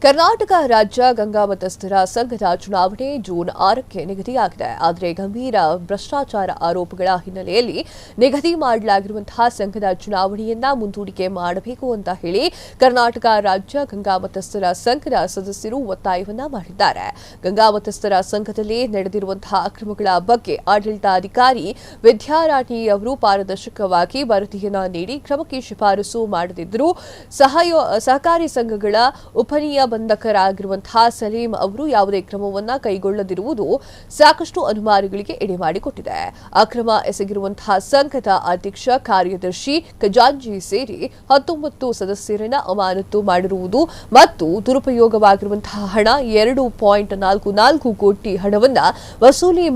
ಕರ್ನಾಟಕ ರಾಜ್ಯ ಗಂಗಾ ಮತಸ್ಥರ ಸಂಘದ ಚುನಾವಣೆ ಜೂನ್ 6ಕ್ಕೆ ನಿಗದಿಯಾಗಿದೆ. ಆದರೆ ಗಂಭೀರ ಭ್ರಷ್ಟಾಚಾರ ಆರೋಪಗಳ ಹಿನ್ನೆಲೆಯಲ್ಲಿ ನಿಗದಿ ಮಾಡಲಾಗಿರುವಂತಹ ಸಂಘದ ಚುನಾವಣೆಯನ್ನ ಮುಂದೂಡಿಕೆ ಮಾಡಬೇಕು ಅಂತ ಹೇಳಿ ಕರ್ನಾಟಕ ರಾಜ್ಯ ಗಂಗಾ ಮತಸ್ಥರ ಸಂಘದ ಸದಸ್ಯರು ಒತ್ತಾಯವನ್ನ ಮಾಡಿದ್ದಾರೆ. ಗಂಗಾ ಮತಸ್ಥರ ಸಂಘದಲ್ಲಿ ನಡೆದಿರುವಂತಹ ಅಕ್ರಮಗಳ ಬಗ್ಗೆ ಆಡಳಿತಾಧಿಕಾರಿ ವಿದ್ಯಾರಾಣಿ ಅವರು ಪಾರದರ್ಶಕವಾಗಿ ವರದಿಯನ್ನ ನೀಡಿ ಕ್ರಮಕ್ಕೆ ಶಿಫಾರಸು ಮಾಡದಿದ್ದರೂ ಸಹಕಾರಿ ಸಂಘಗಳ ಉಪನಿಬಂಧಕರಾಗಿರುವಂತಹ ಸಲೀಂ ಅವರು ಯಾವುದೇ ಕ್ರಮವನ್ನ ಕೈಗೊಳ್ಳದಿರುವುದು ಸಾಕಷ್ಟು ಅನುಮಾನಗಳಿಗೆ ಎಡೆಮಾಡಿಕೊಟ್ಟಿದೆ. ಅಕ್ರಮ ಎಸಗಿರುವಂತಹ ಸಂಘದ ಅಧ್ಯಕ್ಷ, ಕಾರ್ಯದರ್ಶಿ, ಖಜಾಂಚಿ ಸೇರಿ 19 ಸದಸ್ಯರನ್ನ ಅಮಾನತು ಮಾಡಿರುವುದು ಮತ್ತು ದುರುಪಯೋಗವಾಗಿರುವಂತಹ ಹಣ 2.44 ಕೋಟಿ ಹಣವನ್ನ ವಸೂಲಿ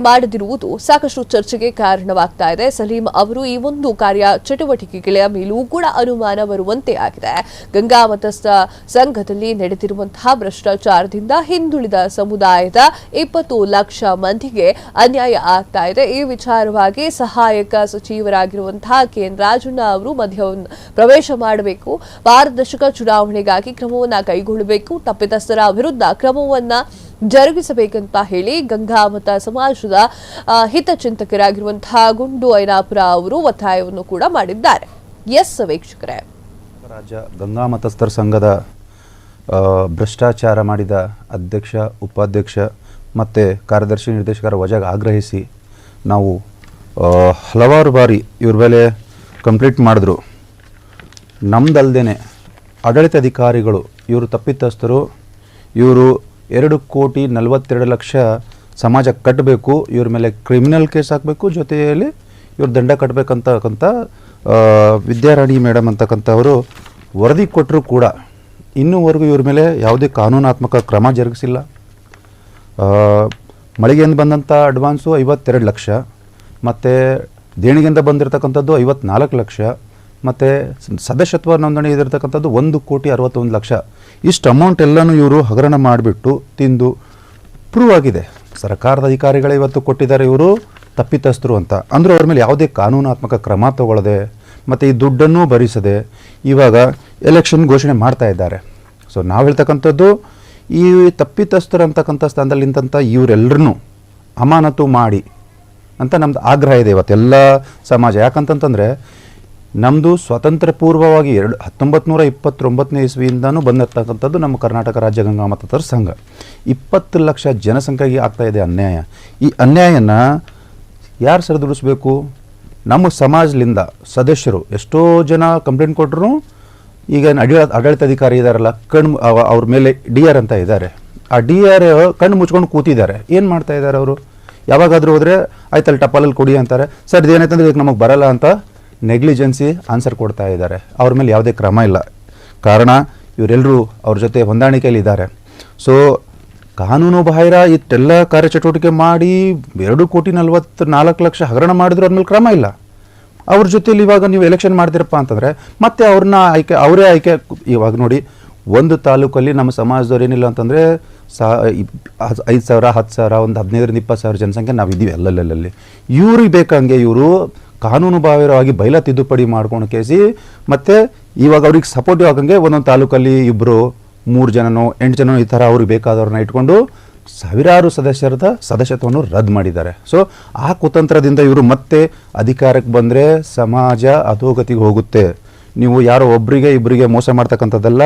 ಮಾಡದಿರುವುದು ಸಾಕಷ್ಟು ಚರ್ಚೆಗೆ ಕಾರಣವಾಗ್ತಾ ಇದೆ. ಸಲೀಂ ಅವರು ಈ ಒಂದು ಕಾರ್ಯಚಟುವಟಿಕೆಗಳ ಮೇಲೂ ಕೂಡ ಅನುಮಾನ ಬರುವಂತೆ ಆಗಿದೆ. ಗಂಗಾ ಮತಸ್ಥ ಸಂಘದಲ್ಲಿ ನಡೆದಿರುವಂತಹ ಭ್ರಷ್ಟಾಚಾರದಿಂದ ಹಿಂದುಳಿದ ಸಮುದಾಯದ 20 ಲಕ್ಷ ಮಂದಿಗೆ ಅನ್ಯಾಯ ಆಗ್ತಾ ಇದೆ. ಈ ವಿಚಾರವಾಗಿ ಸಹಾಯಕ ಸಚಿವರಾಗಿರುವಂತಹ ಕೆಎನ್ ರಾಜಣ್ಣ ಅವರು ಪ್ರವೇಶ ಮಾಡಬೇಕು, ಪಾರದರ್ಶಕ ಚುನಾವಣೆಗಾಗಿ ಕ್ರಮವನ್ನ ಕೈಗೊಳ್ಳಬೇಕು, ತಪ್ಪಿತಸ್ಥರ ವಿರುದ್ಧ ಕ್ರಮವನ್ನ ಜರುಗಿಸಬೇಕಂತ ಹೇಳಿ ಗಂಗಾಮತ ಸಮಾಜದ ಹಿತಚಿಂತಕರಾಗಿರುವಂತಹ ಗುಂಡು ಐನಾಪುರ ಅವರು ಒತ್ತಾಯವನ್ನು ಕೂಡ ಮಾಡಿದ್ದಾರೆ. ಎಸ್ ವೀಕ್ಷಕರೇ, ರಾಜ್ಯ ಗಂಗಾ ಮತಸ್ಥರ ಸಂಘದ ಭ್ರಷ್ಟಾಚಾರ ಮಾಡಿದ ಅಧ್ಯಕ್ಷ, ಉಪಾಧ್ಯಕ್ಷ ಮತ್ತು ಕಾರ್ಯದರ್ಶಿ ನಿರ್ದೇಶಕರ ವಜಾಗೆ ಆಗ್ರಹಿಸಿ ನಾವು ಹಲವಾರು ಬಾರಿ ಇವ್ರ ಮೇಲೆ ಕಂಪ್ಲೇಂಟ್ ಮಾಡಿದ್ರು. ನಮ್ದಲ್ದೇ ಆಡಳಿತಾಧಿಕಾರಿಗಳು ಇವರು ತಪ್ಪಿತಸ್ಥರು, ಇವರು 2,42,00,000 ಸಮಾಜ ಕಟ್ಟಬೇಕು, ಇವ್ರ ಮೇಲೆ ಕ್ರಿಮಿನಲ್ ಕೇಸ್ ಹಾಕಬೇಕು, ಜೊತೆಯಲ್ಲಿ ಇವ್ರು ದಂಡ ಕಟ್ಟಬೇಕಂತಕ್ಕಂಥ ವಿದ್ಯಾರಾಣಿ ಮೇಡಮ್ ಅಂತಕ್ಕಂಥವರು ವರದಿ ಕೊಟ್ಟರು ಕೂಡ ಇನ್ನೂವರೆಗೂ ಇವ್ರ ಮೇಲೆ ಯಾವುದೇ ಕಾನೂನಾತ್ಮಕ ಕ್ರಮ ಜರುಗಿಸಿಲ್ಲ. ಮಳಿಗೆಯಿಂದ ಬಂದಂಥ ಅಡ್ವಾನ್ಸು 52 ಲಕ್ಷ, ಮತ್ತು ದೇಣಿಗೆಯಿಂದ ಬಂದಿರತಕ್ಕಂಥದ್ದು 54 ಲಕ್ಷ, ಮತ್ತು ಸದಸ್ಯತ್ವ ನೋಂದಣಿ ಇದಿರ್ತಕ್ಕಂಥದ್ದು 1,61,00,000. ಇಷ್ಟು ಅಮೌಂಟ್ ಎಲ್ಲನೂ ಇವರು ಹಗರಣ ಮಾಡಿಬಿಟ್ಟು ತಿಂದು ಪ್ರೂವ್ ಆಗಿದೆ. ಸರ್ಕಾರದ ಅಧಿಕಾರಿಗಳೇ ಇವತ್ತು ಕೊಟ್ಟಿದ್ದಾರೆ ಇವರು ತಪ್ಪಿತಸ್ಥರು ಅಂತ. ಅಂದರೂ ಅವ್ರ ಮೇಲೆ ಯಾವುದೇ ಕಾನೂನಾತ್ಮಕ ಕ್ರಮ ತಗೊಳ್ಳದೆ ಮತ್ತು ಈ ದುಡ್ಡನ್ನು ಭರಿಸದೆ ಇವಾಗ ಎಲೆಕ್ಷನ್ ಘೋಷಣೆ ಮಾಡ್ತಾ ಇದ್ದಾರೆ. ಸೊ ನಾವು ಹೇಳ್ತಕ್ಕಂಥದ್ದು, ಈ ತಪ್ಪಿತಸ್ಥರು ಅಂತಕ್ಕಂಥ ಸ್ಥಾನದಲ್ಲಿ ನಿಂತಂಥ ಇವರೆಲ್ಲರನ್ನೂ ಅಮಾನತು ಮಾಡಿ ಅಂತ ನಮ್ಮದು ಆಗ್ರಹ ಇದೆ ಇವತ್ತೆಲ್ಲ ಸಮಾಜ. ಯಾಕಂತಂತಂದರೆ ನಮ್ಮದು ಸ್ವಾತಂತ್ರ್ಯ ಪೂರ್ವವಾಗಿ 1929ನೇ ಇಸ್ವಿಯಿಂದನೂ ಬಂದಿರ್ತಕ್ಕಂಥದ್ದು ನಮ್ಮ ಕರ್ನಾಟಕ ರಾಜ್ಯ ಗಂಗಾ ಮತಸ್ಥರ ಸಂಘ. 20 ಲಕ್ಷ ಜನಸಂಖ್ಯೆಗೆ ಆಗ್ತಾ ಇದೆ ಅನ್ಯಾಯ. ಈ ಅನ್ಯಾಯನ ಯಾರು ಸರಿದೂಡಿಸ್ಬೇಕು? ನಮ್ಮ ಸಮಾಜದಿಂದ ಸದಸ್ಯರು ಎಷ್ಟೋ ಜನ ಕಂಪ್ಲೇಂಟ್ ಕೊಟ್ಟರು. ಈಗ ಆಡಳಿತಾಧಿಕಾರಿ ಇದ್ದಾರಲ್ಲ, ಅವ್ರ ಮೇಲೆ DR ಅಂತ ಇದ್ದಾರೆ. ಆ DR ಕಣ್ಣು ಮುಚ್ಕೊಂಡು ಕೂತಿದ್ದಾರೆ. ಏನು ಮಾಡ್ತಾ ಇದ್ದಾರೆ ಅವರು? ಯಾವಾಗಾದರೂ ಹೋದರೆ ಆಯ್ತಲ್ಲಿ ಟಪಾಲಲ್ಲಿ ಕೊಡಿ ಅಂತಾರೆ. ಸರ್ ಇದೇನಾಯ್ತಂದ್ರೆ ಈಗ ನಮಗೆ ಬರಲ್ಲ ಅಂತ ನೆಗ್ಲಿಜೆನ್ಸಿ ಆನ್ಸರ್ ಕೊಡ್ತಾ ಇದ್ದಾರೆ. ಅವ್ರ ಮೇಲೆ ಯಾವುದೇ ಕ್ರಮ ಇಲ್ಲ. ಕಾರಣ ಇವರೆಲ್ಲರೂ ಅವ್ರ ಜೊತೆ ಹೊಂದಾಣಿಕೆಯಲ್ಲಿ ಇದ್ದಾರೆ. ಸೊ ಕಾನೂನು ಬಾಹಿರ ಇಷ್ಟೆಲ್ಲ ಕಾರ್ಯಚಟುವಟಿಕೆ ಮಾಡಿ 2,44,00,000 ಹಗರಣ ಮಾಡಿದ್ರು ಅವ್ರ ಮೇಲೆ ಕ್ರಮ ಇಲ್ಲ. ಅವ್ರ ಜೊತೆಲಿ ಇವಾಗ ನೀವು ಎಲೆಕ್ಷನ್ ಮಾಡ್ತಿರಪ್ಪ ಅಂತಂದರೆ ಮತ್ತೆ ಅವ್ರನ್ನ ಅವರೇ ಆಯ್ಕೆ. ಇವಾಗ ನೋಡಿ, ಒಂದು ತಾಲೂಕಲ್ಲಿ ನಮ್ಮ ಸಮಾಜದವ್ರು ಏನಿಲ್ಲ ಅಂತಂದರೆ 5,000, 10,000, ಒಂದು 15,000-20,000 ಜನಸಂಖ್ಯೆ ನಾವು ಇದ್ದೀವಿ ಅಲ್ಲಲ್ಲಿ. ಇವ್ರಿಗೆ ಬೇಕಂಗೆ ಇವರು ಕಾನೂನು ಬಾಹಿರವಾಗಿ ಬೈಲ ತಿದ್ದುಪಡಿ ಮಾಡ್ಕೊಂಡು ಕೇಸಿ ಮತ್ತು ಇವಾಗ ಅವ್ರಿಗೆ ಸಪೋರ್ಟಿವ್ ಆಗಂಗೆ ಒಂದೊಂದು ತಾಲೂಕಲ್ಲಿ 2, 3 ಜನನೋ 8 ಜನನೋ ಈ ಥರ ಅವ್ರಿಗೆ ಬೇಕಾದವ್ರನ್ನ ಇಟ್ಕೊಂಡು ಸಾವಿರಾರು ಸದಸ್ಯರದ ಸದಸ್ಯತ್ವವನ್ನು ರದ್ದು ಮಾಡಿದ್ದಾರೆ. ಸೊ ಆ ಕುತಂತ್ರದಿಂದ ಇವರು ಮತ್ತೆ ಅಧಿಕಾರಕ್ಕೆ ಬಂದರೆ ಸಮಾಜ ಅಧೋಗತಿಗೆ ಹೋಗುತ್ತೆ. ನೀವು ಯಾರೋ ಇಬ್ಬರಿಗೆ ಮೋಸ ಮಾಡ್ತಕ್ಕಂಥದ್ದೆಲ್ಲ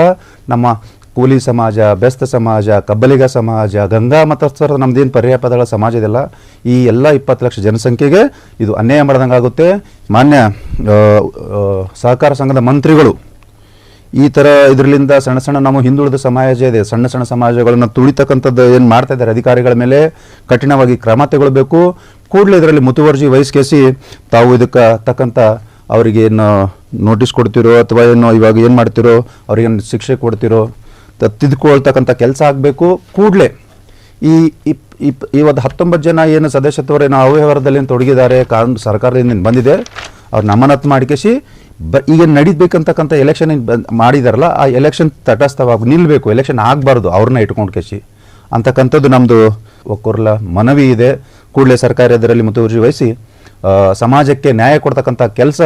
ನಮ್ಮ ಕೂಲಿ ಸಮಾಜ, ಬೆಸ್ತ ಸಮಾಜ, ಕಬ್ಬಲಿಗ ಸಮಾಜ, ಗಂಗಾ ಮತಸ್ಥರ ನಮ್ದೇನು ಪರ್ಯಾಯ ಪದಗಳ ಸಮಾಜ ಇದೆಲ್ಲ, ಈ ಎಲ್ಲ 20 ಲಕ್ಷ ಜನಸಂಖ್ಯೆಗೆ ಇದು ಅನ್ಯಾಯ ಮಾಡ್ದಂಗೆ ಆಗುತ್ತೆ. ಮಾನ್ಯ ಸಹಕಾರ ಸಂಘದ ಮಂತ್ರಿಗಳು ಈ ಥರ ಇದರಿಂದ ಸಣ್ಣ ನಮ್ಮ ಹಿಂದುಳಿದ ಸಮಾಜ ಇದೆ, ಸಣ್ಣ ಸಮಾಜಗಳನ್ನು ತುಳಿತಕ್ಕಂಥದ್ದು ಏನು ಮಾಡ್ತಾ ಇದ್ದಾರೆ, ಅಧಿಕಾರಿಗಳ ಮೇಲೆ ಕಠಿಣವಾಗಿ ಕ್ರಮ ತಗೊಳ್ಬೇಕು. ಕೂಡಲೇ ಇದರಲ್ಲಿ ಮುತುವರ್ಜಿ ವಹಿಸ್ಕೇಸಿ ತಾವು ಇದಕ್ಕೆ ತಕ್ಕಂಥ ಅವರಿಗೆ ಏನು ನೋಟಿಸ್ ಕೊಡ್ತಿರೋ ಅಥವಾ ಏನು ಇವಾಗ ಏನು ಮಾಡ್ತಿರೋ ಅವ್ರಿಗೇನು ಶಿಕ್ಷೆ ಕೊಡ್ತಿರೋ ತಿದ್ದುಕೊಳ್ತಕ್ಕಂಥ ಕೆಲಸ ಆಗಬೇಕು ಕೂಡಲೇ. ಇವತ್ತು 19 ಜನ ಏನು ಸದಸ್ಯತ್ವರೇನು ಅವ್ಯವಹಾರದಲ್ಲಿ ತೊಡಗಿದ್ದಾರೆ, ಕಾನೂನು ಸರ್ಕಾರದಿಂದ ಬಂದಿದೆ, ಅವ್ರನ್ನ ಅಮಾನತು ಮಾಡಿಕೇಸಿ ಈಗ ನಡೀಬೇಕಂತಕ್ಕಂಥ ಎಲೆಕ್ಷನ್ ಮಾಡಿದಾರಲ್ಲ, ಆ ಎಲೆಕ್ಷನ್ ತಟಸ್ಥವಾಗಿ ನಿಲ್ಲಬೇಕು, ಎಲೆಕ್ಷನ್ ಆಗಬಾರ್ದು ಅವ್ರನ್ನ ಇಟ್ಕೊಂಡು ಕೇಸಿ ಅಂತಕ್ಕಂಥದ್ದು ನಮ್ಮದು ಒಕ್ಕೂರ್ಲ ಮನವಿ ಇದೆ. ಕೂಡಲೇ ಸರ್ಕಾರ ಇದರಲ್ಲಿ ಮುತುವರ್ಜಿ ವಹಿಸಿ ಸಮಾಜಕ್ಕೆ ನ್ಯಾಯ ಕೊಡ್ತಕ್ಕಂಥ ಕೆಲಸ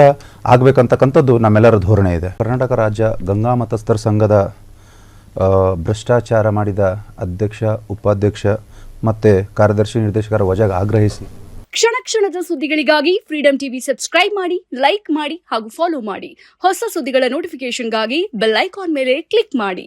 ಆಗಬೇಕಂತಕ್ಕಂಥದ್ದು ನಮ್ಮೆಲ್ಲರ ಧೋರಣೆ ಇದೆ. ಕರ್ನಾಟಕ ರಾಜ್ಯ ಗಂಗಾ ಮತಸ್ಥರ ಸಂಘದ ಭ್ರಷ್ಟಾಚಾರ ಮಾಡಿದ ಅಧ್ಯಕ್ಷ, ಉಪಾಧ್ಯಕ್ಷ ಮತ್ತು ಕಾರ್ಯದರ್ಶಿ ನಿರ್ದೇಶಕರ ವಜಾಗೆ ಆಗ್ರಹಿಸಿ ಕ್ಷಣ ಕ್ಷಣದ ಸುದ್ದಿಗಳಿಗಾಗಿ ಫ್ರೀಡಂ ಟಿವಿ ಸಬ್ಸ್ಕ್ರೈಬ್ ಮಾಡಿ, ಲೈಕ್ ಮಾಡಿ ಹಾಗೂ ಫಾಲೋ ಮಾಡಿ. ಹೊಸ ಸುದ್ದಿಗಳ ನೋಟಿಫಿಕೇಶನ್ಗಾಗಿ ಬೆಲ್ ಐಕಾನ್ ಮೇಲೆ ಕ್ಲಿಕ್ ಮಾಡಿ.